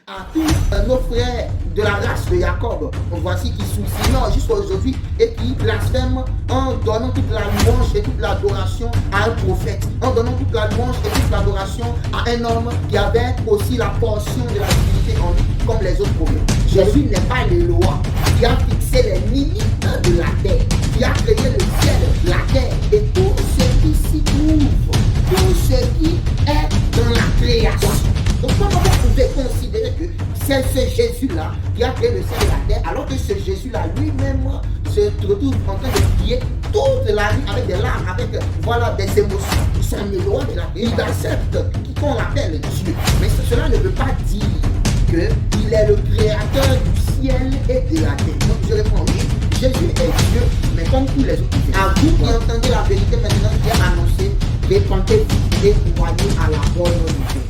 à tous nos frères de la race de Jacob, voici qui sous-signent jusqu'à aujourd'hui et qui blasphèment en donnant toute la louange et toute l'adoration à un prophète, en donnant toute la louange et toute l'adoration à un homme qui avait aussi la portion de la divinité en lui, comme les autres prophètes. Jésus n'est pas le roi qui a fixé les limites de la terre, qui a créé le ciel, la terre et tout ce qui s'y trouve, tout ce qui est dans la création. Donc comment vous pouvez considérer que c'est ce Jésus-là qui a créé le ciel et la terre, alors que ce Jésus-là lui-même se retrouve en train de prier toute la nuit avec des larmes, avec voilà, des émotions. C'est le roi de la terre. Il accepte qu'on l'appelle Dieu. Mais cela ne veut pas dire qu'il est le créateur du ciel et de la terre. Donc je réponds oui, Jésus est Dieu, mais comme tous les autres. À vous qui entendez la vérité maintenant qui est annoncée, répentez-vous et croyez à la bonne nouvelle.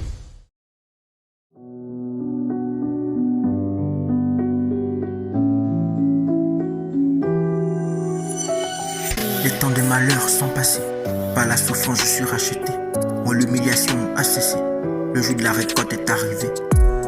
Les temps de malheur sont passés. Par la souffrance, je suis racheté. Mon humiliation a cessé. Le jour de la récolte est arrivé.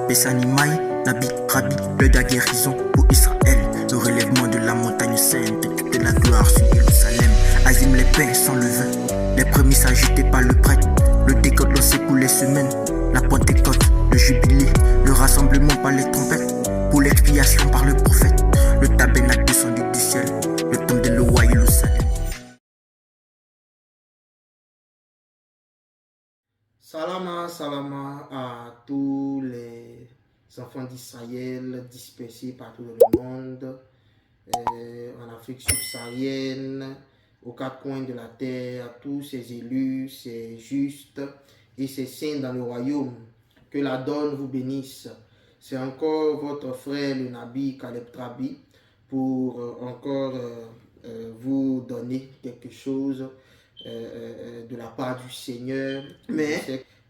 Bessani Maï, Nabi, Rabbi, l'heure de la guérison pour Israël. Le relèvement de la montagne sainte, de la gloire sur Jérusalem. Azim les pains sans levain. Les prémices agitées par le prêtre. Le décote l'on s'écoule les semaines. La Pentecôte, le jubilé. Le rassemblement par les trompettes. Pour l'expiation par le prophète. Le tabernacle descendu du ciel. Le temple de Loa Jérusalem. Salama à tous les enfants d'Israël dispersés partout dans le monde, en Afrique subsaharienne, aux quatre coins de la terre, à tous ces élus, ces justes et ces saints dans le royaume. Que la donne vous bénisse. C'est encore votre frère le Nabi Caleb Trabi pour encore vous donner quelque chose de la part du Seigneur. Mais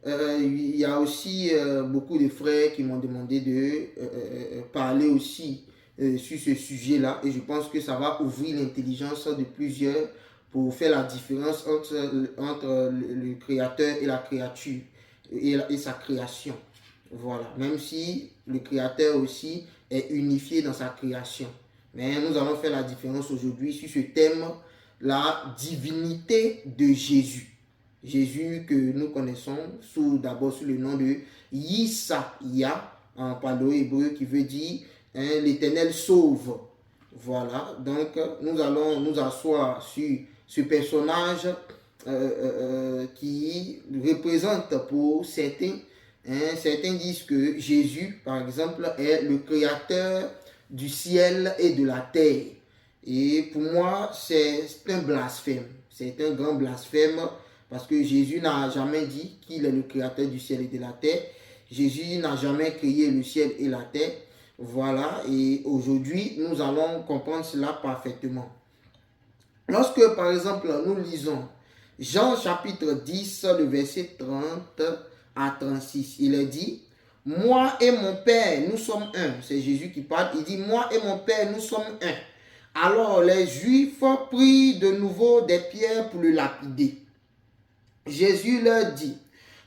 il y a aussi beaucoup de frères qui m'ont demandé de parler aussi sur ce sujet-là, et je pense que ça va ouvrir l'intelligence de plusieurs pour faire la différence entre le créateur et la créature et sa création. Voilà, même si le créateur aussi est unifié dans sa création. Mais nous allons faire la différence aujourd'hui sur ce thème, la divinité de Jésus. Jésus que nous connaissons d'abord sous le nom de Yisaya en paléo-hébreu, qui veut dire l'Éternel sauve. Voilà, donc nous allons nous asseoir sur ce personnage qui représente pour certains, certains disent que Jésus, par exemple, est le créateur du ciel et de la terre. Et pour moi, c'est un blasphème. C'est un grand blasphème parce que Jésus n'a jamais dit qu'il est le créateur du ciel et de la terre. Jésus n'a jamais créé le ciel et la terre. Voilà, et aujourd'hui, nous allons comprendre cela parfaitement. Lorsque, par exemple, nous lisons Jean chapitre 10, le verset 30 à 36, il est dit: moi et mon Père, nous sommes un. C'est Jésus qui parle. Il dit: moi et mon Père, nous sommes un. Alors les Juifs prirent de nouveau des pierres pour le lapider. Jésus leur dit: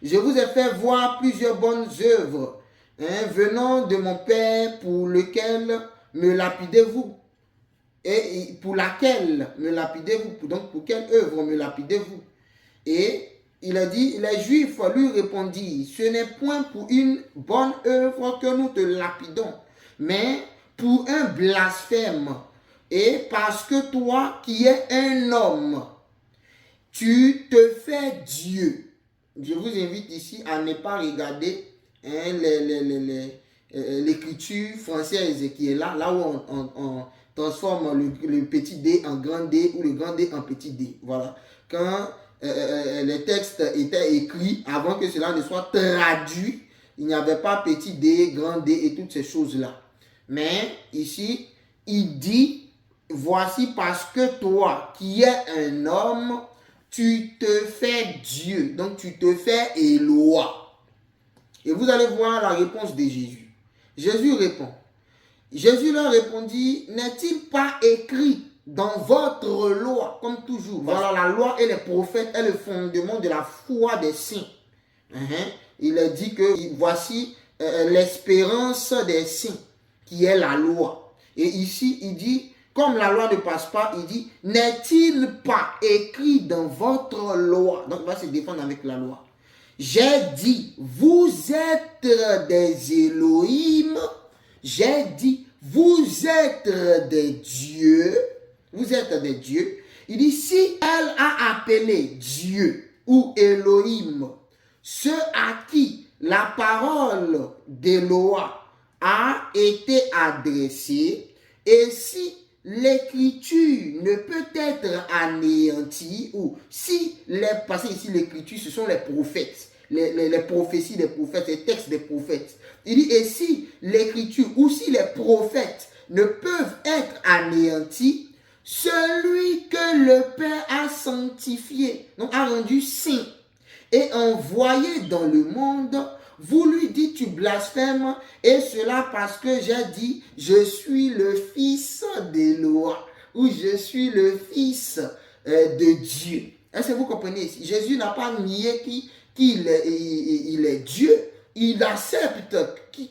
je vous ai fait voir plusieurs bonnes œuvres venant de mon Père, pour lequel me lapidez-vous? Et pour laquelle me lapidez-vous? Donc pour quelle œuvre me lapidez-vous? Et il a dit, les Juifs lui répondirent: ce n'est point pour une bonne œuvre que nous te lapidons, mais pour un blasphème. Et parce que toi qui es un homme, tu te fais Dieu. Je vous invite ici à ne pas regarder l'écriture française qui est là où on transforme le petit d en grand D ou le grand D en petit d. Voilà. Quand les textes étaient écrits, avant que cela ne soit traduit, il n'y avait pas petit d, grand D et toutes ces choses-là. Mais ici, il dit: voici parce que toi qui es un homme, tu te fais Dieu. Donc tu te fais Éloi. Et vous allez voir la réponse de Jésus. Jésus répond. Jésus leur répondit: n'est-il pas écrit dans votre loi, comme toujours? Voilà, la loi et les prophètes est le fondement de la foi des saints. Il a dit que voici l'espérance des saints, qui est la loi. Et ici, il dit, comme la loi ne passe pas, il dit, n'est-il pas écrit dans votre loi? Donc, il va se défendre avec la loi. J'ai dit, vous êtes des Elohim. J'ai dit, vous êtes des dieux. Vous êtes des dieux. Il dit, si elle a appelé Dieu ou Elohim, ceux à qui la parole d'Eloah a été adressée, et si l'écriture ne peut être anéantie, ou si parce que ici l'écriture, ce sont les prophètes, les prophéties des prophètes, les textes des prophètes. Il dit, et si l'écriture, ou si les prophètes ne peuvent être anéantis, celui que le Père a sanctifié, donc a rendu saint, et envoyé dans le monde, vous lui dites, tu blasphèmes, et cela parce que j'ai dit, je suis le fils d'Éloah, ou je suis le fils de Dieu. Est-ce que vous comprenez ici? Jésus n'a pas nié qu'il est Dieu, il accepte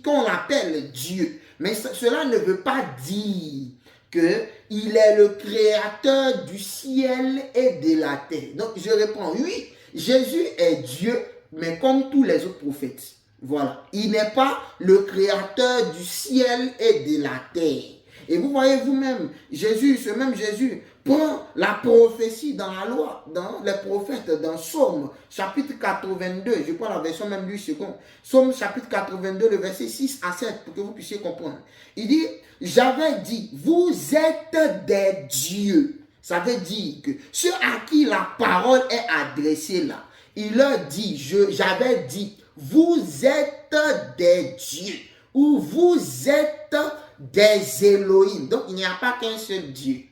qu'on l'appelle Dieu, mais cela ne veut pas dire qu'il est le créateur du ciel et de la terre. Donc je réponds, oui, Jésus est Dieu, mais comme tous les autres prophètes. Voilà. Il n'est pas le créateur du ciel et de la terre. Et vous voyez vous-même, Jésus, ce même Jésus, prend la prophétie dans la loi, dans les prophètes, dans Somme, chapitre 82. Je prends la version même du second. Somme, chapitre 82, le verset 6 à 7, pour que vous puissiez comprendre. Il dit, j'avais dit, vous êtes des dieux. Ça veut dire que ceux à qui la parole est adressée là, il leur dit, j'avais dit, vous êtes des dieux, ou vous êtes des Elohim. Donc il n'y a pas qu'un seul Dieu.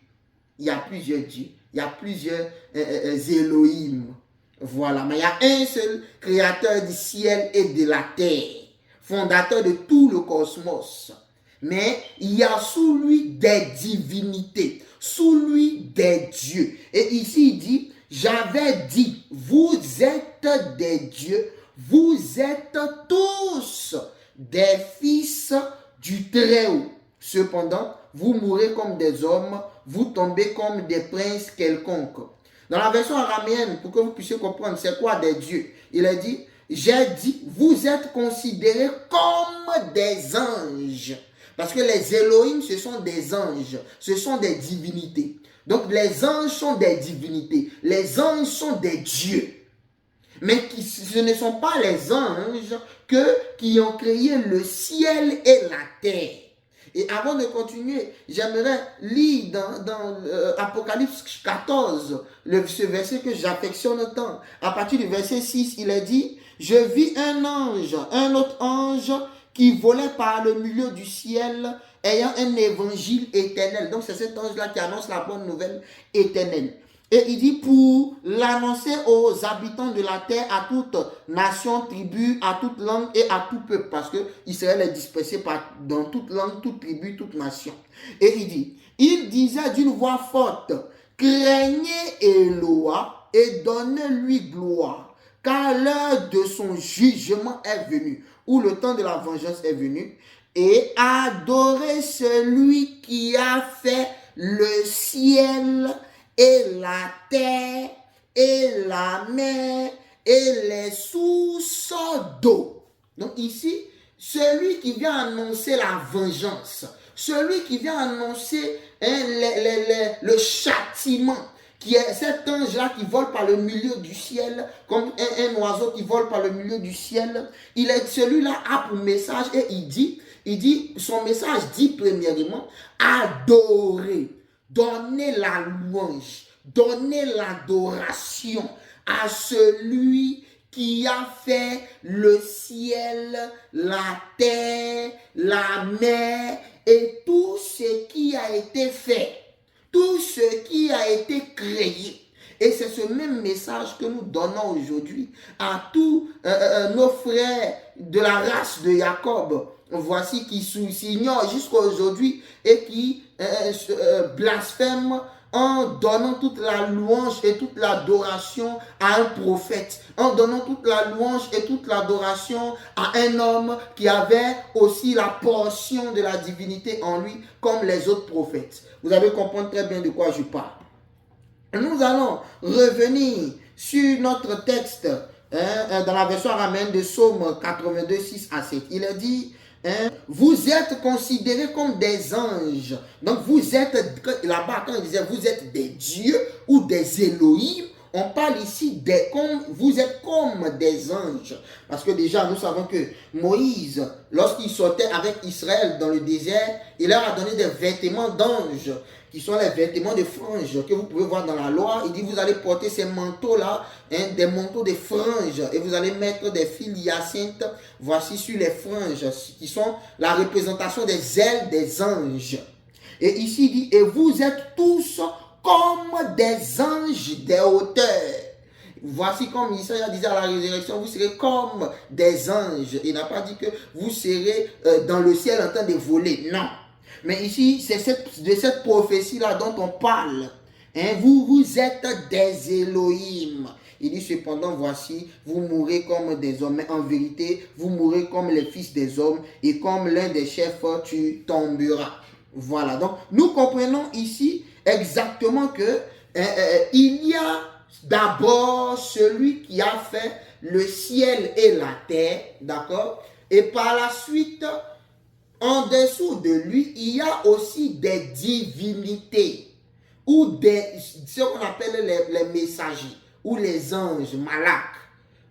Il y a plusieurs dieux, il y a plusieurs Elohim. Voilà, mais il y a un seul créateur du ciel et de la terre, fondateur de tout le cosmos. Mais il y a sous lui des divinités, sous lui des dieux. Et ici il dit, j'avais dit, vous êtes des dieux, vous êtes tous des fils du Très-Haut. Cependant, vous mourrez comme des hommes, vous tombez comme des princes quelconques. Dans la version araméenne, pour que vous puissiez comprendre, c'est quoi des dieux? Il a dit, j'ai dit, vous êtes considérés comme des anges. Parce que les Elohim, ce sont des anges, ce sont des divinités. Donc les anges sont des divinités, les anges sont des dieux. Mais ce ne sont pas les anges qui ont créé le ciel et la terre. Et avant de continuer, j'aimerais lire dans Apocalypse 14, ce verset que j'affectionne tant. À partir du verset 6, il est dit, je vis un autre ange qui volait par le milieu du ciel, ayant un évangile éternel. Donc c'est cet ange-là qui annonce la bonne nouvelle éternelle. Et il dit pour l'annoncer aux habitants de la terre, à toute nation, tribu, à toute langue et à tout peuple. Parce que Israël est dispersé dans toute langue, toute tribu, toute nation. Et il disait d'une voix forte, craignez Éloah et donnez-lui gloire, car l'heure de son jugement est venue, ou le temps de la vengeance est venu, et adorez celui qui a fait le ciel et la terre, et la mer, et les sources d'eau. Donc ici, celui qui vient annoncer la vengeance, celui qui vient annoncer le châtiment, qui est cet ange-là qui vole par le milieu du ciel, comme un oiseau qui vole par le milieu du ciel, celui-là a pour message, et il dit, son message dit premièrement, adorer. Donnez la louange, donnez l'adoration à celui qui a fait le ciel, la terre, la mer et tout ce qui a été fait, tout ce qui a été créé. Et c'est ce même message que nous donnons aujourd'hui à tous nos frères de la race de Jacob. Voici qui s'ignorent jusqu'à aujourd'hui et qui blasphèment en donnant toute la louange et toute l'adoration à un prophète, en donnant toute la louange et toute l'adoration à un homme qui avait aussi la portion de la divinité en lui comme les autres prophètes. Vous allez comprendre très bien de quoi je parle. Nous allons revenir sur notre texte dans la version araméenne de Psaume 82, 6 à 7. Il est dit, vous êtes considérés comme des anges. Donc vous êtes, là-bas quand il disait vous êtes des dieux ou des Elohim, on parle ici vous êtes comme des anges. Parce que déjà nous savons que Moïse, lorsqu'il sortait avec Israël dans le désert, il leur a donné des vêtements d'anges, qui sont les vêtements de franges que vous pouvez voir dans la loi. Il dit vous allez porter ces manteaux-là, des manteaux de franges, et vous allez mettre des fils hyacinthes, voici sur les franges, qui sont la représentation des ailes des anges. Et ici il dit, et vous êtes tous comme des anges des hauteurs. Voici comme Isaïe disait à la résurrection, vous serez comme des anges. Il n'a pas dit que vous serez dans le ciel en train de voler. Non. Mais ici, c'est de cette prophétie-là dont on parle. Vous êtes des Elohim. Il dit cependant, voici, vous mourrez comme des hommes. Mais en vérité, vous mourrez comme les fils des hommes. Et comme l'un des chefs, tu tomberas. Voilà. Donc, nous comprenons ici exactement que il y a d'abord celui qui a fait le ciel et la terre. D'accord? Et par la suite, en dessous de lui, il y a aussi des divinités ou ce qu'on appelle les messagers ou les anges, malaks.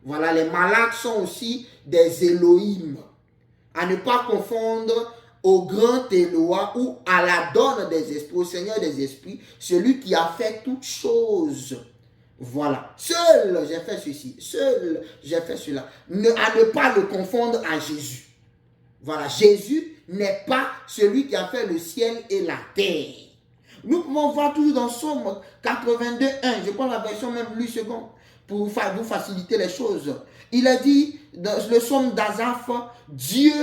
Voilà, les malaks sont aussi des Elohim. À ne pas confondre au grand Eloah ou à la donne des esprits, au Seigneur des esprits, celui qui a fait toutes choses. Voilà. Seul j'ai fait ceci, seul j'ai fait cela. À ne pas le confondre à Jésus. Voilà, Jésus n'est pas celui qui a fait le ciel et la terre. Nous pouvons voir toujours dans Psaume 82, 1, je prends la version même plus seconde pour vous faciliter les choses. Il a dit dans le psaume d'Asaph, Dieu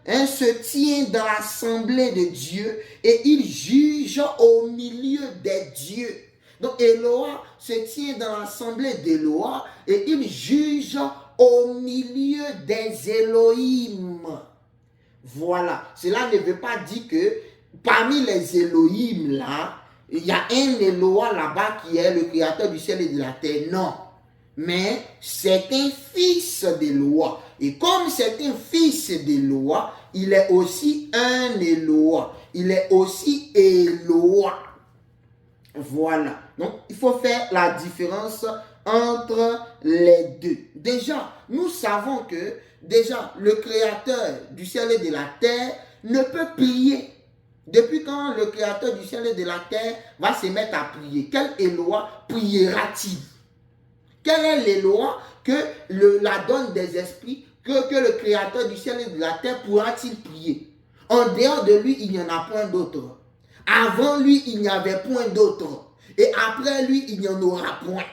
se tient dans l'assemblée de Dieu et il juge au milieu des dieux. Donc Eloah se tient dans l'assemblée d'Eloah et il juge au milieu des Elohim. Voilà, cela ne veut pas dire que parmi les Elohim là, il y a un Eloah là-bas qui est le créateur du ciel et de la terre. Non, mais c'est un fils d'Eloah. Et comme c'est un fils d'Eloah, il est aussi un Eloah. Il est aussi Eloah. Voilà, donc il faut faire la différence entre les deux. Déjà, nous savons que le créateur du ciel et de la terre ne peut prier. Depuis quand le créateur du ciel et de la terre va se mettre à prier? Quel Eloah priera-t-il? Quel est l'Eloah que la donne des esprits, que le créateur du ciel et de la terre pourra-t-il prier? En dehors de lui, il n'y en a point d'autre. Avant lui, il n'y avait point d'autre. Et après lui, il n'y en aura point.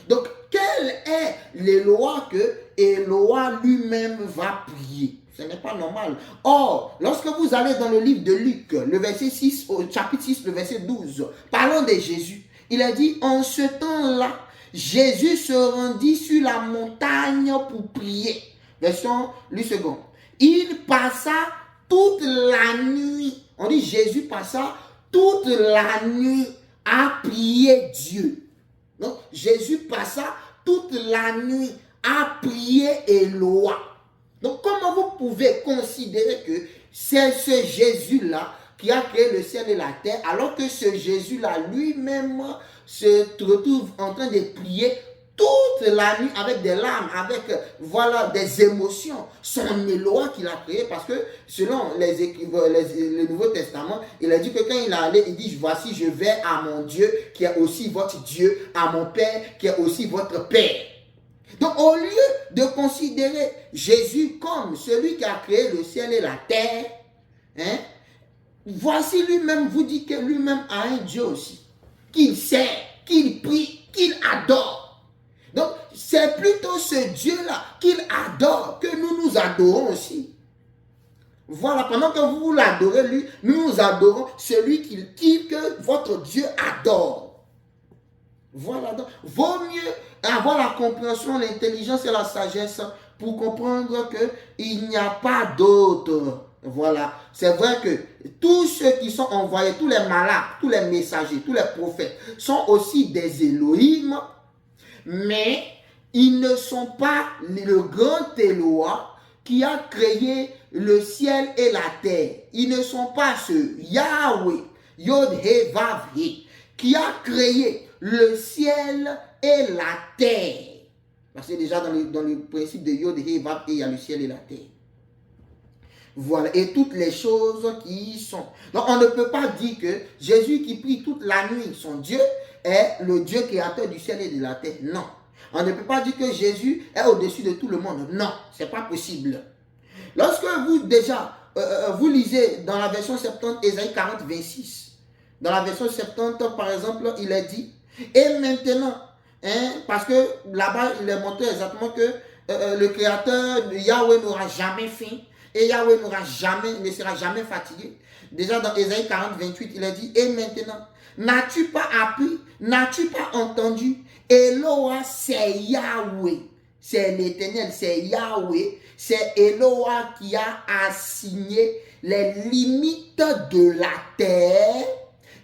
Donc, quel est l'Eloah que Eloah lui-même va prier? Ce n'est pas normal. Or, lorsque vous allez dans le livre de Luc, le verset 6, au chapitre 6, le verset 12, parlons de Jésus. Il a dit, en ce temps-là, Jésus se rendit sur la montagne pour prier. Version, lui second. Il passa toute la nuit. On dit Jésus passa toute la nuit à prier Dieu. Donc, Jésus passa toute la nuit à prier Eloah. Donc, comment vous pouvez considérer que c'est ce Jésus-là qui a créé le ciel et la terre, alors que ce Jésus-là lui-même se retrouve en train de prier toute la nuit avec des larmes, avec des émotions. Son Eloah qu'il a créé, parce que selon le Nouveau Testament, il a dit que quand il est allé, il dit, voici je vais à mon Dieu qui est aussi votre Dieu, à mon Père qui est aussi votre Père. Donc au lieu de considérer Jésus comme celui qui a créé le ciel et la terre, voici lui-même vous dit que lui-même a un Dieu aussi, qu'il sert, qu'il prie, qu'il adore. Donc, c'est plutôt ce Dieu-là qu'il adore que nous nous adorons aussi. Voilà, pendant que vous l'adorez, lui, nous adorons celui que votre Dieu adore. Voilà, donc, vaut mieux avoir la compréhension, l'intelligence et la sagesse pour comprendre qu'il n'y a pas d'autre. Voilà, c'est vrai que tous ceux qui sont envoyés, tous les malades, tous les messagers, tous les prophètes sont aussi des Elohim, mais ils ne sont pas le grand Eloah qui a créé le ciel et la terre. Ils ne sont pas ce Yahweh, Yod-He, Vav-He, qui a créé le ciel et la terre. Parce que déjà dans le principe de Yod-He, Vav-He, il y a le ciel et la terre. Voilà, et toutes les choses qui y sont. Donc on ne peut pas dire que Jésus qui prie toute la nuit, son Dieu, est le Dieu créateur du ciel et de la terre. Non. On ne peut pas dire que Jésus est au-dessus de tout le monde. Non, c'est pas possible. Lorsque vous déjà, vous lisez dans la version 70, Ésaïe 40, 26, dans la version 70, par exemple, il est dit, et maintenant, parce que là-bas, il est montré exactement que le créateur de Yahweh n'aura jamais faim, et Yahweh ne sera jamais fatigué. Déjà dans Ésaïe 40, 28, il est dit, et maintenant, n'as-tu pas appris, n'as-tu pas entendu? Eloah, c'est Yahweh, c'est l'Éternel, c'est Yahweh, c'est Eloah qui a assigné les limites de la terre.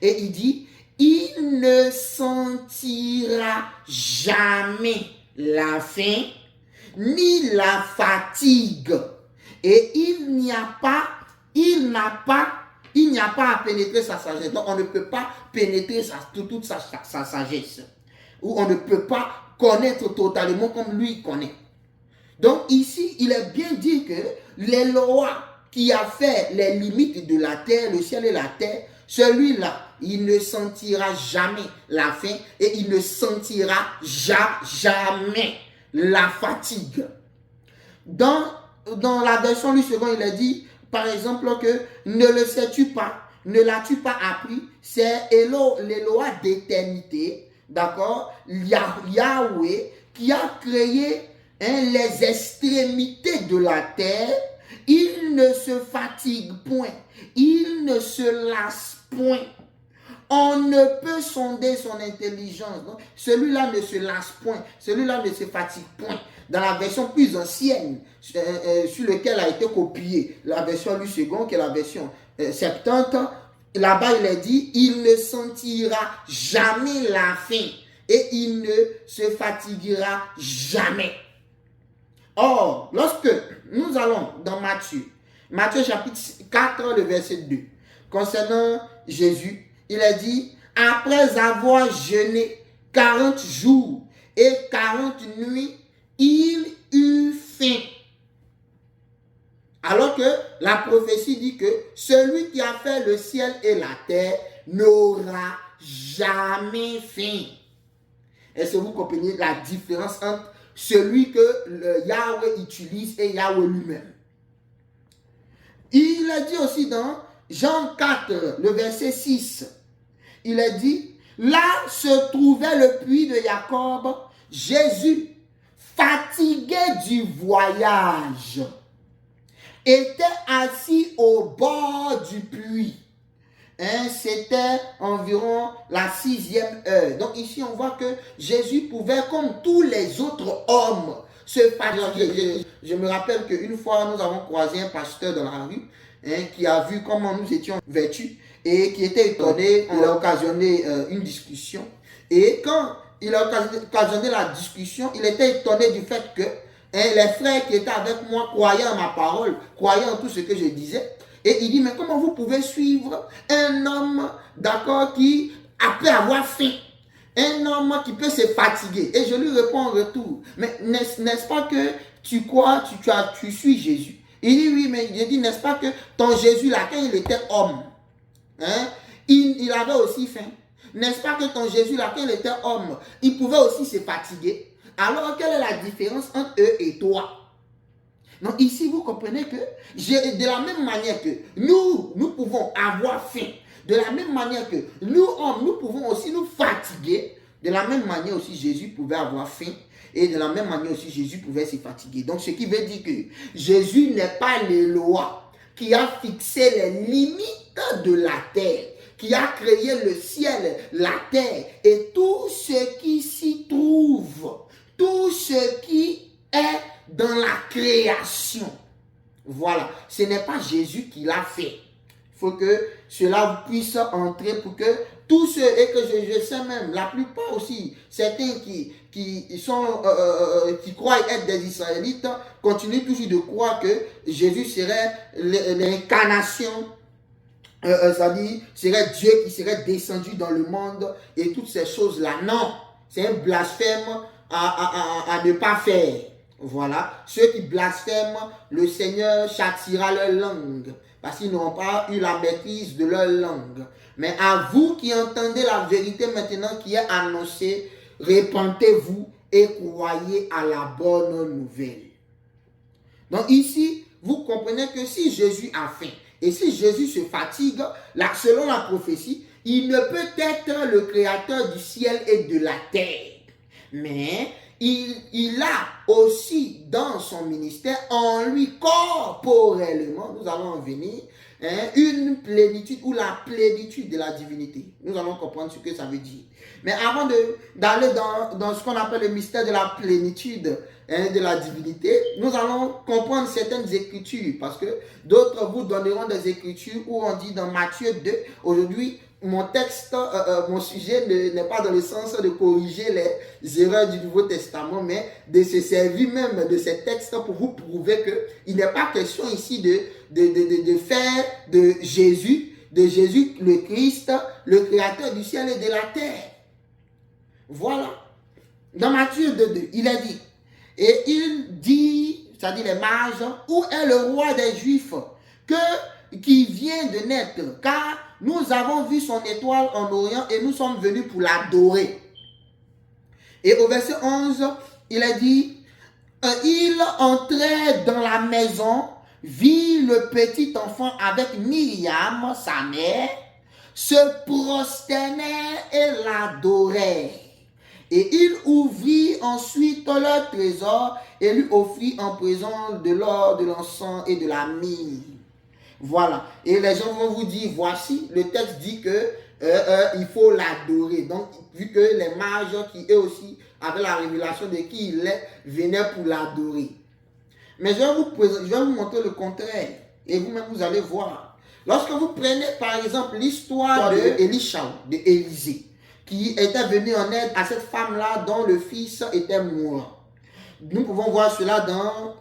Et il dit, il ne sentira jamais la faim, ni la fatigue. Et il n'a pas à pénétrer sa sagesse. Donc on ne peut pas pénétrer toute sa sagesse. Ou on ne peut pas connaître totalement comme lui connaît. Donc ici, il est bien dit que l'Eloah qui a fait les limites de la terre, le ciel et la terre, celui-là, il ne sentira jamais la faim et il ne sentira jamais la fatigue. Dans la version du second, il a dit, par exemple, que ne le sais-tu pas, ne l'as-tu pas appris, c'est l'Eloah d'éternité, d'accord, Yahweh, qui a créé les extrémités de la terre. Il ne se fatigue point, il ne se lasse point. On ne peut sonder son intelligence. Celui-là ne se lasse point, celui-là ne se fatigue point. Dans la version plus ancienne, sur laquelle a été copiée, la version du second, qui est la version 70, là-bas il est dit, il ne sentira jamais la faim et il ne se fatiguera jamais. Or, lorsque nous allons dans Matthieu chapitre 4, le verset 2, concernant Jésus, il est dit, après avoir jeûné 40 jours et 40 nuits, il eut faim. Alors que la prophétie dit que celui qui a fait le ciel et la terre n'aura jamais faim. Est-ce que vous comprenez la différence entre celui que le Yahweh utilise et Yahweh lui-même? Il est dit aussi dans Jean 4, le verset 6, il est dit, là se trouvait le puits de Jacob. Jésus, fatigué du voyage, était assis au bord du puits. C'était environ la 6e heure. Donc ici, on voit que Jésus pouvait, comme tous les autres hommes, se fatiguer. Je me rappelle qu'une fois, nous avons croisé un pasteur dans la rue qui a vu comment nous étions vêtus et qui était étonné. Il a occasionné une discussion. Et quand il a occasionné la discussion, il était étonné du fait que les frères qui étaient avec moi croyaient en ma parole, croyaient en tout ce que je disais. Et il dit, mais comment vous pouvez suivre un homme, d'accord, qui, après avoir faim, un homme qui peut se fatiguer? Et je lui réponds en retour, mais n'est-ce pas que tu crois, tu suis Jésus? Il dit, oui, mais il dit, n'est-ce pas que ton Jésus, là, quand il était homme, il avait aussi faim? N'est-ce pas que ton Jésus, là, quand il était homme, il pouvait aussi se fatiguer? Alors, quelle est la différence entre eux et toi? Donc ici, vous comprenez que de la même manière que nous pouvons avoir faim, de la même manière que nous, hommes, nous pouvons aussi nous fatiguer, de la même manière aussi Jésus pouvait avoir faim et de la même manière aussi Jésus pouvait se fatiguer. Donc ce qui veut dire que Jésus n'est pas l'Eloah qui a fixé les limites de la terre, qui a créé le ciel, la terre et tout ce qui s'y trouve, tout ce qui est dans la création. Voilà, ce n'est pas Jésus qui l'a fait. Il faut que cela puisse entrer pour que tous ceux, et que je sais même, la plupart aussi, certains qui croient être des Israélites, continuent toujours de croire que Jésus serait l'incarnation, c'est-à-dire serait Dieu qui serait descendu dans le monde et toutes ces choses-là. Non, c'est un blasphème à ne pas faire. Voilà, ceux qui blasphèment, le Seigneur châtiera leur langue, parce qu'ils n'ont pas eu la maîtrise de leur langue. Mais à vous qui entendez la vérité maintenant qui est annoncée, repentez-vous et croyez à la bonne nouvelle. Donc ici, vous comprenez que si Jésus a faim, et si Jésus se fatigue, là, selon la prophétie, il ne peut être le créateur du ciel et de la terre. Mais il a aussi dans son ministère, en lui corporellement, nous allons en venir, une plénitude ou la plénitude de la divinité. Nous allons comprendre ce que ça veut dire. Mais avant d'aller dans ce qu'on appelle le mystère de la plénitude de la divinité, nous allons comprendre certaines écritures, parce que d'autres vous donneront des écritures où on dit dans Matthieu 2, aujourd'hui, mon texte, mon sujet n'est pas dans le sens de corriger les erreurs du Nouveau Testament, mais de se servir même de ces textes pour vous prouver qu'il n'est pas question ici de faire de Jésus le Christ, le créateur du ciel et de la terre. Voilà. Dans Matthieu 2, il a dit, et il dit, c'est-à-dire les mages, où est le roi des Juifs qui vient de naître, car nous avons vu son étoile en Orient et nous sommes venus pour l'adorer. Et au verset 11, il a dit, il entrait dans la maison, vit le petit enfant avec Myriam, sa mère, se prosternait et l'adorait. Et il ouvrit ensuite leur trésor et lui offrit en présent de l'or, de l'encens et de la myrrhe. Voilà. Et les gens vont vous dire, voici, le texte dit que il faut l'adorer. Donc, vu que les mages qui eux aussi avaient la révélation de qui il est, venaient pour l'adorer. Mais je vais vous montrer le contraire. Et vous-même, vous allez voir. Lorsque vous prenez, par exemple, l'histoire de Élisha, de Élisée, qui était venu en aide à cette femme-là dont le fils était mourant. Nous pouvons voir cela dans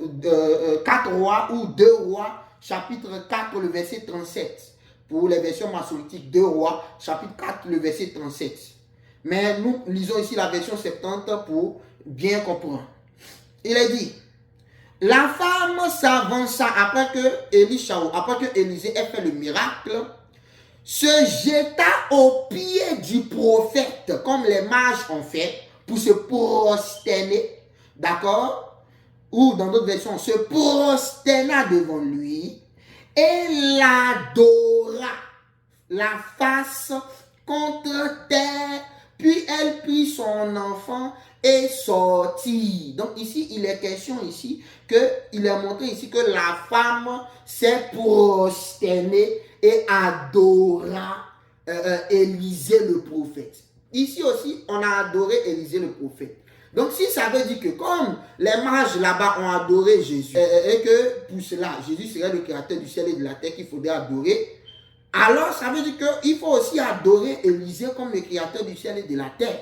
4 rois ou 2 rois, chapitre 4, le verset 37. Pour les versions maçonniques, 2 rois, chapitre 4, le verset 37. Mais nous lisons ici la version 70 pour bien comprendre. Il est dit, la femme s'avança après que Élisée ait fait le miracle, se jeta aux pieds du prophète, comme les mages ont fait, pour se prosterner, d'accord? Ou dans d'autres versions, se prosterna devant lui et l'adora, la face contre terre, puis elle prit son enfant et sortit. Donc ici, il est question ici, il est montré ici que la femme s'est prosternée et adora Élisée le prophète. Ici aussi, on a adoré Élisée le prophète. Donc si ça veut dire que comme les mages là-bas ont adoré Jésus, et que pour cela, Jésus serait le créateur du ciel et de la terre qu'il faudrait adorer, alors ça veut dire qu'il faut aussi adorer Élisée comme le créateur du ciel et de la terre.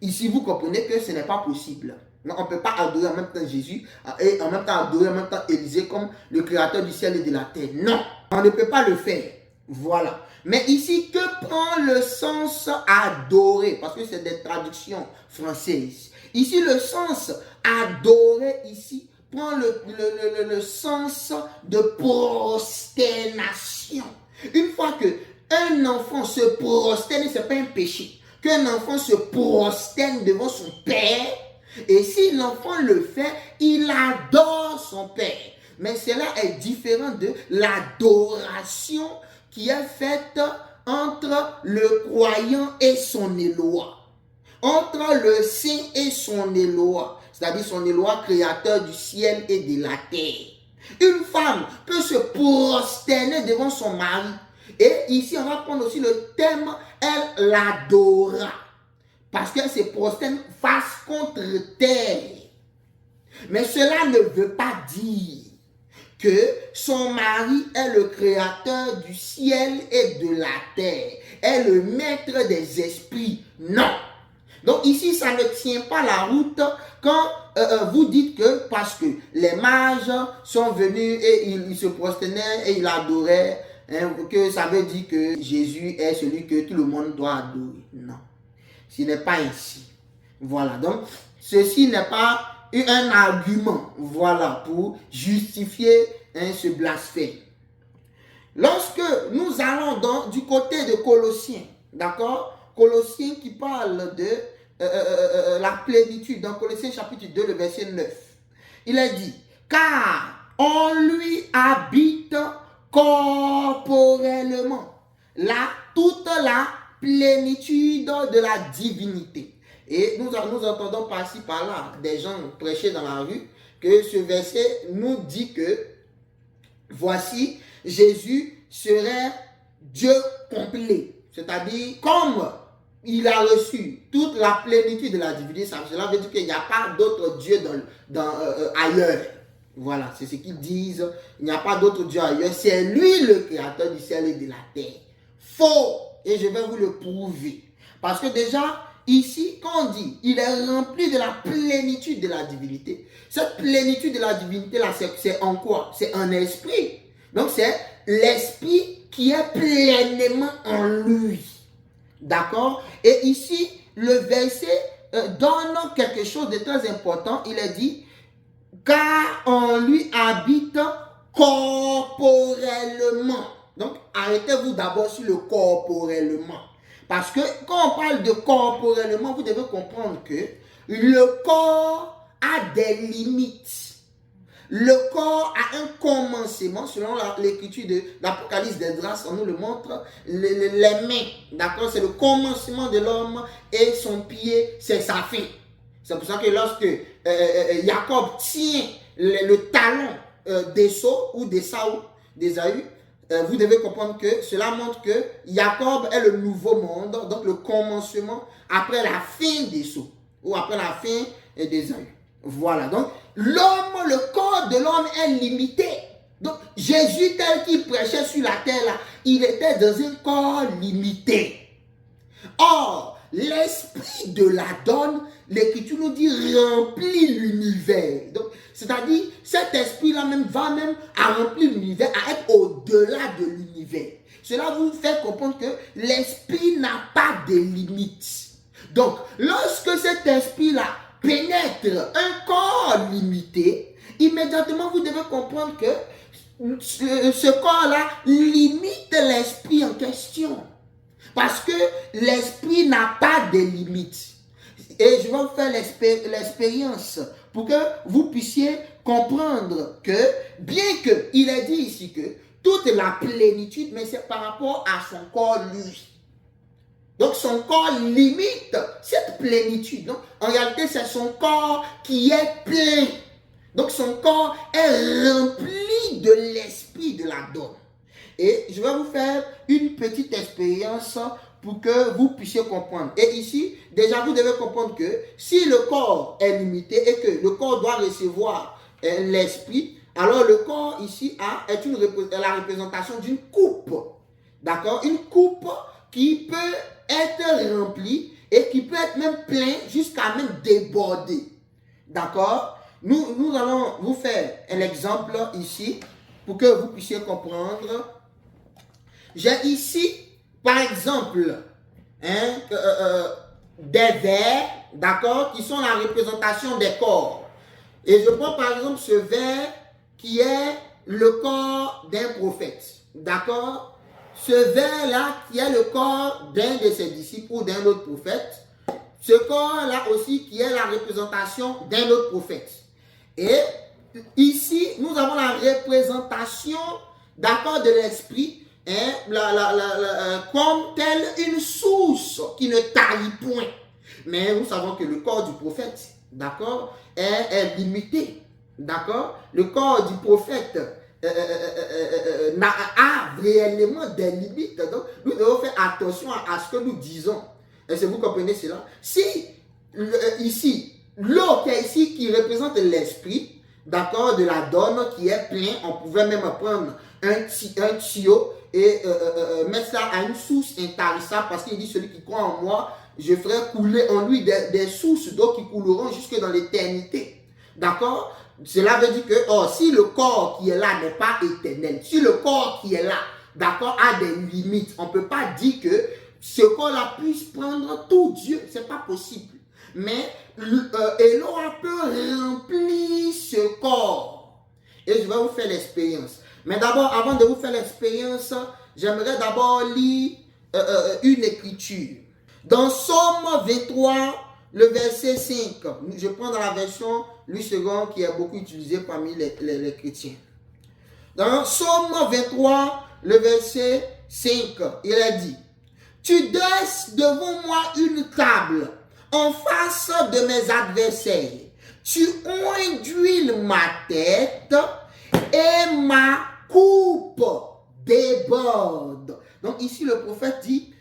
Ici, vous comprenez que ce n'est pas possible. Non, on ne peut pas adorer en même temps Jésus et en même temps adorer en même temps Élisée comme le créateur du ciel et de la terre. Non, on ne peut pas le faire. Voilà. Mais ici, que prend le sens adorer? Parce que c'est des traductions françaises. Ici, le sens adorer ici prend le sens de prosternation. Une fois qu'un enfant se prosterne, ce n'est pas un péché. Qu'un enfant se prosterne devant son père, et si l'enfant le fait, il adore son père. Mais cela est différent de l'adoration qui est faite entre le croyant et son Éloi. Entre le saint et son Éloi, c'est-à-dire son Éloi créateur du ciel et de la terre. Une femme peut se prosterner devant son mari Et ici, on va prendre aussi le thème, elle l'adora. Parce qu'elle se prosterne face contre terre. Mais cela ne veut pas dire que son mari est le créateur du ciel et de la terre, est le maître des esprits. Non. Donc ici, ça ne tient pas la route quand vous dites que parce que les mages sont venus et ils se prosternaient et ils adoraient, hein, que ça veut dire que Jésus est celui que tout le monde doit adorer. Non. Ce n'est pas ainsi. Voilà. Donc, ceci n'est pas un argument, voilà, pour justifier ce blasphème. Lorsque nous allons du côté de Colossiens, d'accord, Colossiens qui parle de la plénitude, dans Colossiens chapitre 2, le verset 9, il est dit, car on lui habite corporellement toute la plénitude de la divinité. Et nous entendons par-ci, par-là, des gens prêcher dans la rue, que ce verset nous dit que, voici, Jésus serait Dieu complet. C'est-à-dire, comme il a reçu toute la plénitude de la divinité, cela veut dire qu'il n'y a pas d'autre Dieu ailleurs. Voilà, c'est ce qu'ils disent. Il n'y a pas d'autre Dieu ailleurs. C'est lui le créateur du ciel et de la terre. Faux! Et je vais vous le prouver. Parce que déjà, ici, quand on dit il est rempli de la plénitude de la divinité, cette plénitude de la divinité là, c'est en quoi? C'est en esprit. Donc c'est l'esprit qui est pleinement en lui. D'accord? Et ici, le verset donne quelque chose de très important. Il est dit, car on lui habite corporellement. Donc arrêtez-vous d'abord sur le corporellement. Parce que quand on parle de corporellement, vous devez comprendre que le corps a des limites. Le corps a un commencement, selon l'écriture de l'Apocalypse d'Esdras, on nous le montre, les mains, d'accord, c'est le commencement de l'homme et son pied, c'est sa fin. C'est pour ça que lorsque Jacob tient le talon d'Esau ou d'Ésaü, vous devez comprendre que cela montre que Jacob est le nouveau monde, donc le commencement après la fin d'Esau ou après la fin d'Ésaü. Voilà, donc l'homme, le corps de l'homme est limité. Donc Jésus tel qu'il prêchait sur la terre, là, il était dans un corps limité. Or, l'esprit de la donne, l'écriture nous dit, remplit l'univers. Donc, c'est-à-dire, cet esprit-là va même à remplir l'univers, à être au-delà de l'univers. Cela vous fait comprendre que l'esprit n'a pas de limites. Donc, lorsque cet esprit-là pénètre un corps limité, immédiatement vous devez comprendre que ce corps-là limite l'esprit en question. Parce que l'esprit n'a pas de limites. Et je vais vous faire l'expérience pour que vous puissiez comprendre que, bien qu'il est dit ici que toute la plénitude, mais c'est par rapport à son corps lui. Donc son corps limite cette plénitude. Donc en réalité, c'est son corps qui est plein. Donc son corps est rempli de l'esprit de la donne. Et je vais vous faire une petite expérience pour que vous puissiez comprendre. Et ici, déjà vous devez comprendre que si le corps est limité et que le corps doit recevoir l'esprit, alors le corps ici est la représentation d'une coupe. D'accord? Une coupe qui peut être remplie et qui peut être même plein jusqu'à même déborder. D'accord? Nous allons vous faire un exemple ici pour que vous puissiez comprendre. J'ai ici, par exemple, des vers, d'accord, qui sont la représentation des corps. Et je prends par exemple ce vers qui est le corps d'un prophète. D'accord? Ce vers-là qui est le corps d'un de ses disciples ou d'un autre prophète. Ce corps-là aussi qui est la représentation d'un autre prophète. Et ici, nous avons la représentation, d'accord, de l'esprit, comme telle une source qui ne tarit point. Mais nous savons que le corps du prophète, d'accord, est limité. D'accord? Le corps du prophète a réellement des limites. Donc, nous devons faire attention à ce que nous disons. Est-ce que vous comprenez cela? Si, ici, l'eau qui est ici, qui représente l'esprit, d'accord, de la donne qui est plein, on pouvait même prendre un tuyau et mettre ça à une source intarissable, parce qu'il dit, celui qui croit en moi, je ferai couler en lui des sources d'eau qui couleront jusque dans l'éternité. D'accord? Cela veut dire que si le corps qui est là n'est pas éternel, si le corps qui est là, d'accord, a des limites, on ne peut pas dire que ce corps-là puisse prendre tout Dieu. Ce n'est pas possible. Mais Eloa peut remplir ce corps. Et je vais vous faire l'expérience. Mais d'abord, avant de vous faire l'expérience, j'aimerais d'abord lire une écriture. Dans Somme 23, le verset 5, je prends dans la version Louis II qui est beaucoup utilisée parmi les chrétiens. Dans Somme 23, le verset 5, il est dit, « Tu dresses devant moi une table en face de mes adversaires. Tu induis ma tête et ma coupe déborde. » Donc ici, le prophète dit,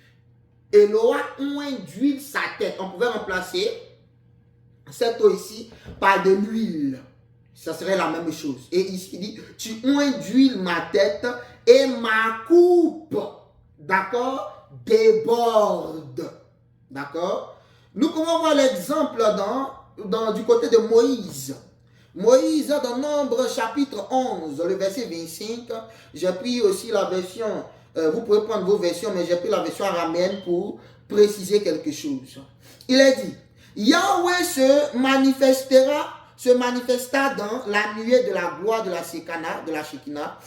Eloa induit sa tête. On pouvait remplacer cette eau ici par de l'huile. Ça serait la même chose. Et ici, il dit, tu induis ma tête et ma coupe, d'accord, déborde. D'accord? Nous pouvons voir l'exemple du côté de Moïse. Moïse, dans Nombre chapitre 11, le verset 25, j'ai pris aussi la version, vous pouvez prendre vos versions, mais j'ai pris la version araméenne pour préciser quelque chose. Il est dit, Yahweh se manifesta dans la nuée de la gloire de la Shekinah,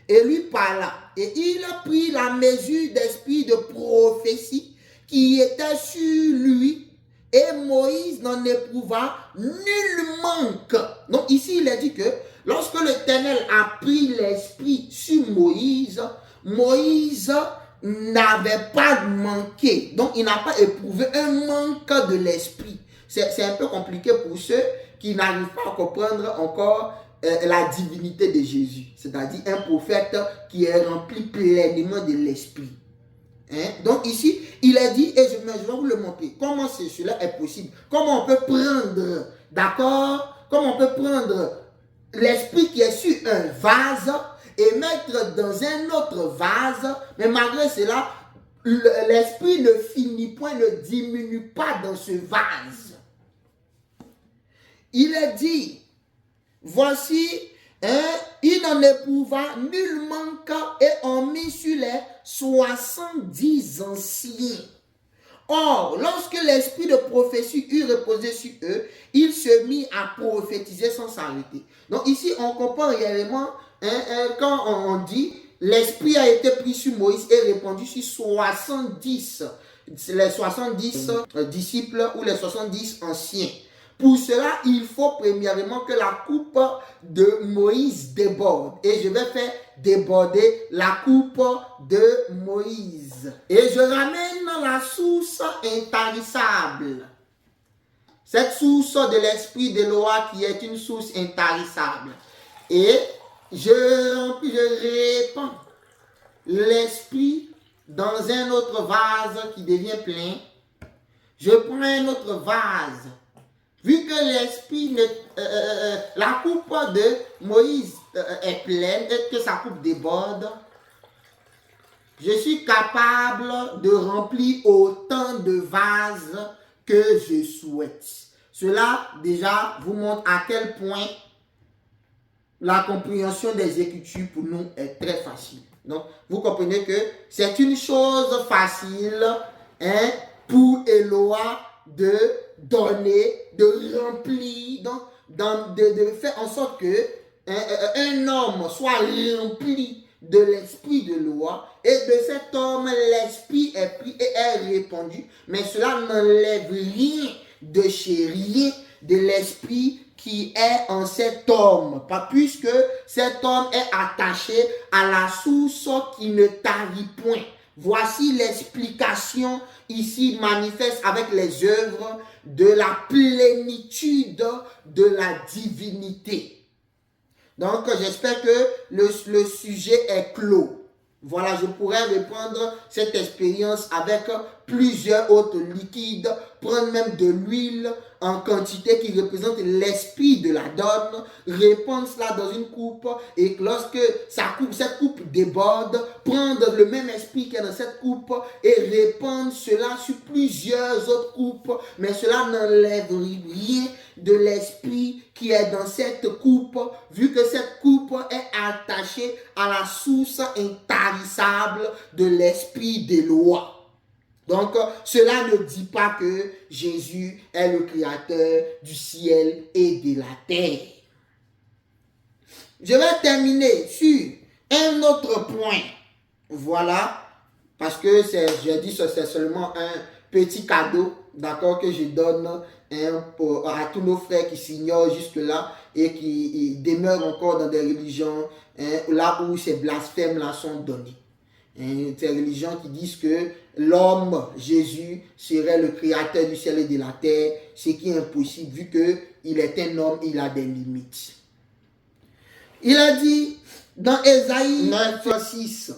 et lui parla. Et il prit la mesure d'esprit de prophétie qui était sur lui, et Moïse n'en éprouva nul manque. Donc ici, il est dit que lorsque l'Éternel a pris l'esprit sur Moïse, Moïse n'avait pas manqué. Donc il n'a pas éprouvé un manque de l'esprit. C'est un peu compliqué pour ceux qui n'arrivent pas à comprendre encore la divinité de Jésus. C'est-à-dire un prophète qui est rempli pleinement de l'esprit. Hein? Donc ici, il a dit, et je vais vous le montrer, comment cela est possible. Comment on peut prendre, d'accord, comment on peut prendre l'esprit qui est sur un vase et mettre dans un autre vase, mais malgré cela, l'esprit ne finit point, ne diminue pas dans ce vase. Il est dit, voici, il n'en éprouva nul manque et on mit sur les 70 anciens. Or, lorsque l'esprit de prophétie eut reposé sur eux, il se mit à prophétiser sans s'arrêter. Donc ici, on comprend réellement quand on dit l'esprit a été pris sur Moïse et répandu sur 70, les 70 disciples ou les 70 anciens. Pour cela, il faut premièrement que la coupe de Moïse déborde. Et je vais faire déborder la coupe de Moïse. Et je ramène la source intarissable. Cette source de l'esprit d'Eloa qui est une source intarissable. Et je répands l'esprit dans un autre vase qui devient plein. Je prends un autre vase. Vu que l'esprit, la coupe de Moïse est pleine et que sa coupe déborde, je suis capable de remplir autant de vases que je souhaite. Cela déjà vous montre à quel point la compréhension des Écritures pour nous est très facile. Donc, vous comprenez que c'est une chose facile pour Eloa de donner, de remplir, de faire en sorte que un homme soit rempli de l'esprit de loi et de cet homme l'esprit est pris et est répandu, mais cela n'enlève rien de chez rien de l'esprit qui est en cet homme, puisque cet homme est attaché à la source qui ne tarit point. Voici l'explication ici manifeste avec les œuvres de la plénitude de la divinité. Donc, j'espère que le sujet est clos. Voilà, je pourrais reprendre cette expérience avec plusieurs autres liquides, prendre même de l'huile en quantité qui représente l'esprit de la donne, répandre cela dans une coupe et lorsque cette coupe déborde, prendre le même esprit qui est dans cette coupe et répandre cela sur plusieurs autres coupes, mais cela n'enlève rien de l'esprit qui est dans cette coupe, vu que cette coupe est attachée à la source intarissable de l'esprit des lois. Donc, cela ne dit pas que Jésus est le créateur du ciel et de la terre. Je vais terminer sur un autre point. Voilà, parce que j'ai dit que c'est seulement un petit cadeau, d'accord, que je donne à tous nos frères qui s'ignorent jusque-là et qui demeurent encore dans des religions là où ces blasphèmes-là sont donnés. Ces religions qui disent que l'homme, Jésus, serait le créateur du ciel et de la terre, ce qui est impossible vu qu'il est un homme, il a des limites. Il a dit dans Ésaïe 9:6,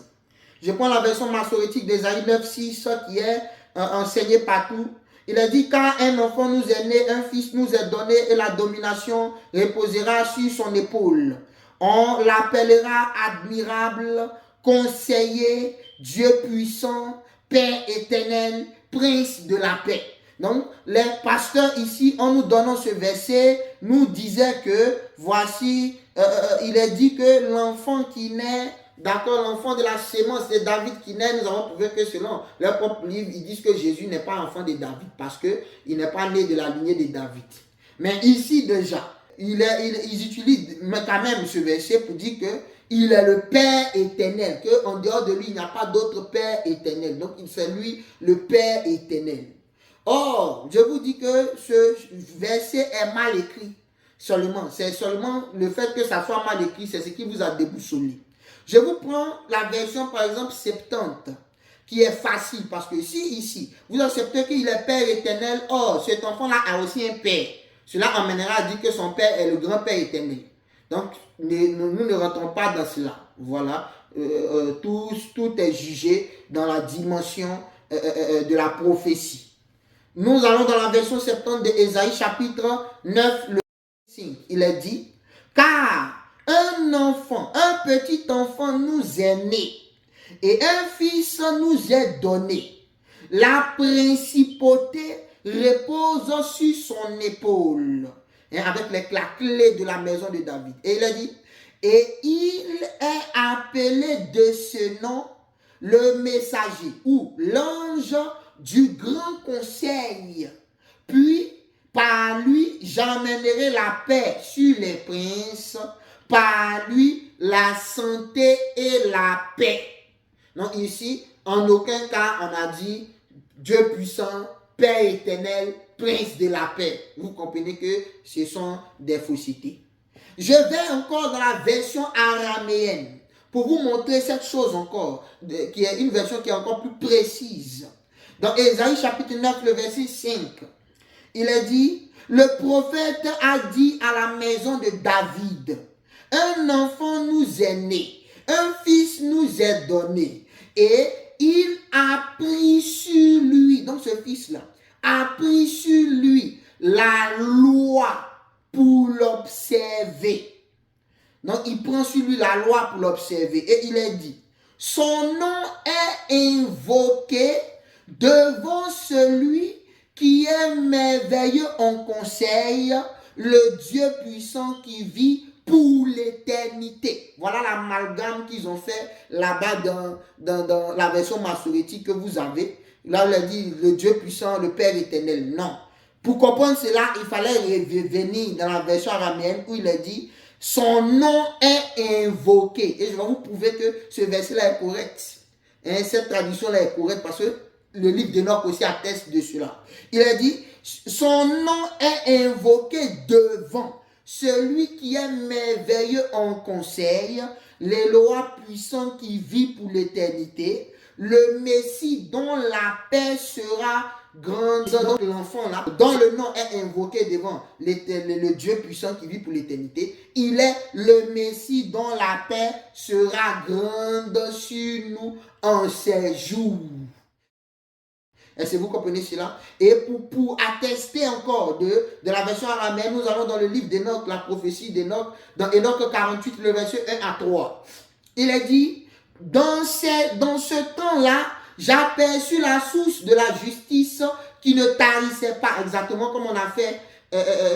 je prends la version massorétique d'Ésaïe 9:6 qui est enseignée partout. Il a dit, car un enfant nous est né, un fils nous est donné et la domination reposera sur son épaule. On l'appellera admirable, conseiller, Dieu puissant, Père éternel, prince de la paix. Donc, les pasteurs ici, en nous donnant ce verset, nous disaient que, voici, il est dit que l'enfant qui naît, d'accord, l'enfant de la sémence de David qui naît, nous avons prouvé que selon leur propre livre, ils disent que Jésus n'est pas enfant de David parce qu'il n'est pas né de la lignée de David. Mais ici déjà, ils utilisent quand même ce verset pour dire qu'il est le Père éternel, qu'en dehors de lui, il n'y a pas d'autre Père éternel. Donc, c'est lui le Père éternel. Or, je vous dis que ce verset est mal écrit seulement. C'est seulement le fait que ça soit mal écrit, c'est ce qui vous a déboussolé. Je vous prends la version, par exemple, 70, qui est facile, parce que si ici, vous acceptez qu'il est Père éternel, or, cet enfant-là a aussi un Père. Cela amènera à dire que son Père est le grand Père éternel. Donc, nous ne rentrons pas dans cela. Voilà, tout est jugé dans la dimension de la prophétie. Nous allons dans la version 70 de Ésaïe, chapitre 9, le 5. Il est dit, car un enfant, un petit enfant nous est né, et un fils nous est donné. La principauté repose sur son épaule, avec la clé de la maison de David. Et il a dit, et il est appelé de ce nom le messager ou l'ange du grand conseil. Puis, par lui, j'emmènerai la paix sur les princes, par lui, la santé et la paix. Donc ici, en aucun cas, on a dit Dieu puissant, Père éternel, prince de la paix. Vous comprenez que ce sont des faussetés. Je vais encore dans la version araméenne pour vous montrer cette chose encore, qui est une version qui est encore plus précise. Dans Ésaïe chapitre 9, le verset 5, il est dit, le prophète a dit à la maison de David, un enfant nous est né, un fils nous est donné, et il a pris sur lui, donc ce fils-là, a pris sur lui la loi pour l'observer. Donc il prend sur lui la loi pour l'observer, et il est dit, son nom est invoqué devant celui qui est merveilleux en conseil, le Dieu puissant qui vit pour l'éternité. Voilà l'amalgame qu'ils ont fait là-bas dans la version massorétique que vous avez. Là, il a dit le Dieu puissant, le Père éternel. Non. Pour comprendre cela, il fallait revenir dans la version araméenne où il a dit son nom est invoqué. Et je vais vous prouver que ce verset-là est correct. Cette traduction-là est correcte parce que le livre d'Enoch aussi atteste de cela. Il a dit, son nom est invoqué devant celui qui est merveilleux en conseil, les lois puissantes qui vit pour l'éternité, le Messie dont la paix sera grande. Donc l'enfant là, dont le nom est invoqué devant le Dieu puissant qui vit pour l'éternité, il est le Messie dont la paix sera grande sur nous en ces jours. Est-ce que vous comprenez cela? Et pour attester encore de la version araméenne, nous allons dans le livre d'Enoch, la prophétie d'Enoch, dans Enoch 48, le verset 1 à 3. Il est dit, dans ce temps-là, j'aperçus la source de la justice qui ne tarissait pas, exactement comme on a fait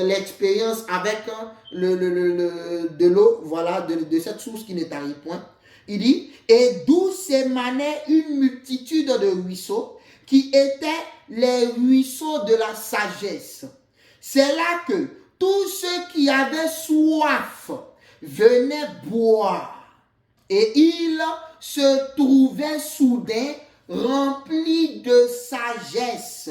l'expérience avec de l'eau, voilà, de cette source qui ne tarit point. Il dit, et d'où s'émanait une multitude de ruisseaux qui étaient les ruisseaux de la sagesse. C'est là que tous ceux qui avaient soif venaient boire. Et ils se trouvaient soudain remplis de sagesse.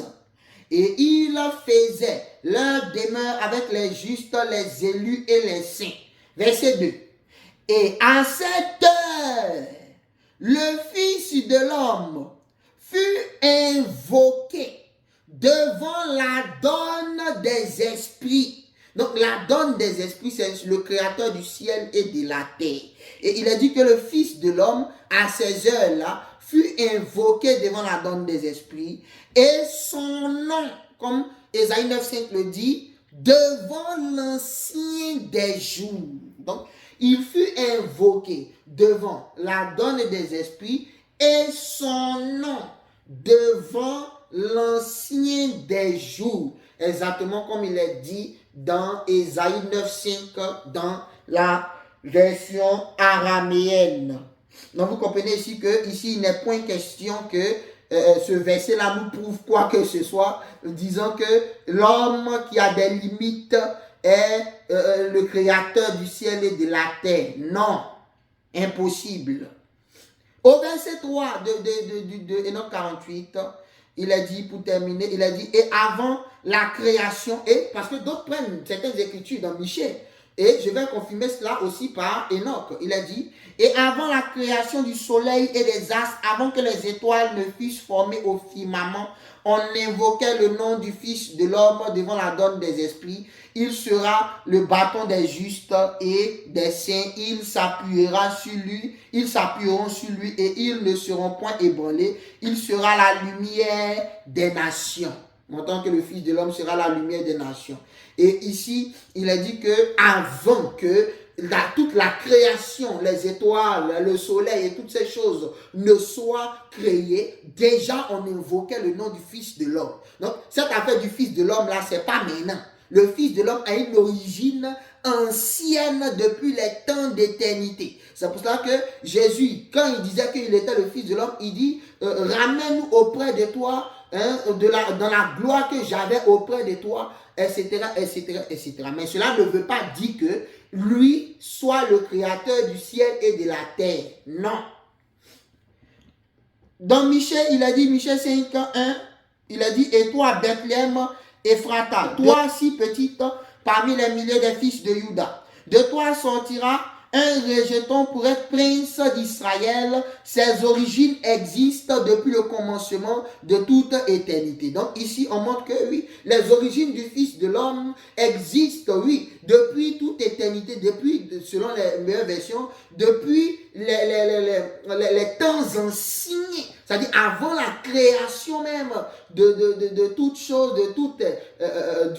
Et ils faisaient leur demeure avec les justes, les élus et les saints. Verset 2. Et à cette heure, le Fils de l'homme fut invoqué devant la donne des esprits. Donc la donne des esprits, c'est le créateur du ciel et de la terre. Et il a dit que le Fils de l'homme, à ces heures-là, fut invoqué devant la donne des esprits. Et son nom, comme Ésaïe 9,5 le dit, devant l'ancien des jours. Donc, il fut invoqué devant la donne des esprits et son nom devant l'ancien des jours. Exactement comme il est dit dans Ésaïe 9,5 dans la version araméenne. Donc vous comprenez ici que ici il n'est point question que ce verset-là nous prouve quoi que ce soit, disant que l'homme qui a des limites est le créateur du ciel et de la terre. Non, impossible. Au verset 3 de Enoch 48, il a dit, pour terminer, il a dit, et avant la création, et parce que d'autres prennent certaines écritures dans Michée, et je vais confirmer cela aussi par Enoch. Il a dit, et avant la création du soleil et des astres, avant que les étoiles ne fussent formées au firmament, on invoquait le nom du Fils de l'homme devant la donne des esprits. Il sera le bâton des justes et des saints. Ils s'appuieront sur lui et ils ne seront point ébranlés. Il sera la lumière des nations. En tant que le Fils de l'homme sera la lumière des nations. Et ici, il a dit que avant que toute la création, les étoiles, le soleil et toutes ces choses ne soient créées, déjà on invoquait le nom du Fils de l'homme. Donc, cette affaire du Fils de l'homme là, c'est pas maintenant. Le Fils de l'homme a une origine ancienne depuis les temps d'éternité. C'est pour cela que Jésus, quand il disait qu'il était le Fils de l'homme, il dit, ramène-nous auprès de toi, dans la gloire que j'avais auprès de toi, etc., etc., etc. Mais cela ne veut pas dire que lui soit le créateur du ciel et de la terre. Non. Dans Michée, il a dit, Michée 5:1, il a dit, et toi, Bethléem, Ephrata, toi si petite parmi les milliers des fils de Juda, de toi sortira un rejeton pour être prince d'Israël. Ses origines existent depuis le commencement de toute éternité. Donc ici, on montre que oui, les origines du Fils de l'homme existent, oui, depuis toute éternité, depuis, selon les meilleures versions, depuis les temps anciens. C'est-à-dire avant la création même de toutes choses, de tout,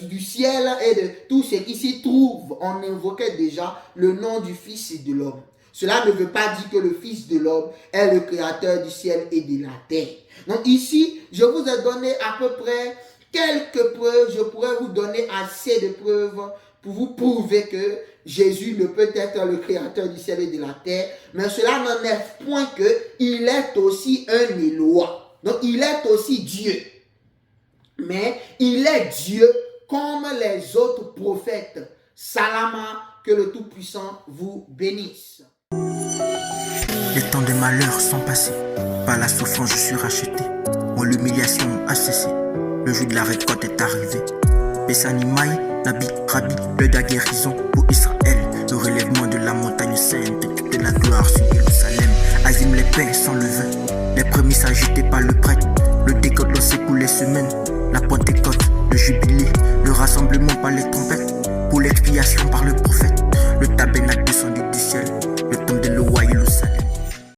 du ciel et de tout ce qui s'y trouve. On invoquait déjà le nom du Fils de l'homme. Cela ne veut pas dire que le Fils de l'homme est le créateur du ciel et de la terre. Donc ici, je vous ai donné à peu près quelques preuves. Je pourrais vous donner assez de preuves pour vous prouver que Jésus ne peut être le créateur du ciel et de la terre, mais cela n'en est point qu'il est aussi un Éloi. Donc il est aussi Dieu. Mais il est Dieu comme les autres prophètes. Salama, que le Tout-Puissant vous bénisse. Les temps de malheur sont passés. Par la souffrance, je suis racheté. Mon humiliation a cessé. Le jour de la récolte est arrivé. Bessani Maï, Nabi, Rabbi, le de la guérison pour Israël. Le relèvement de la montagne sainte, de la gloire sur Jérusalem. Azim les pains sans levain. Les prémices agitées par le prêtre. Le décote s'écoule les semaines. l'humiliation par le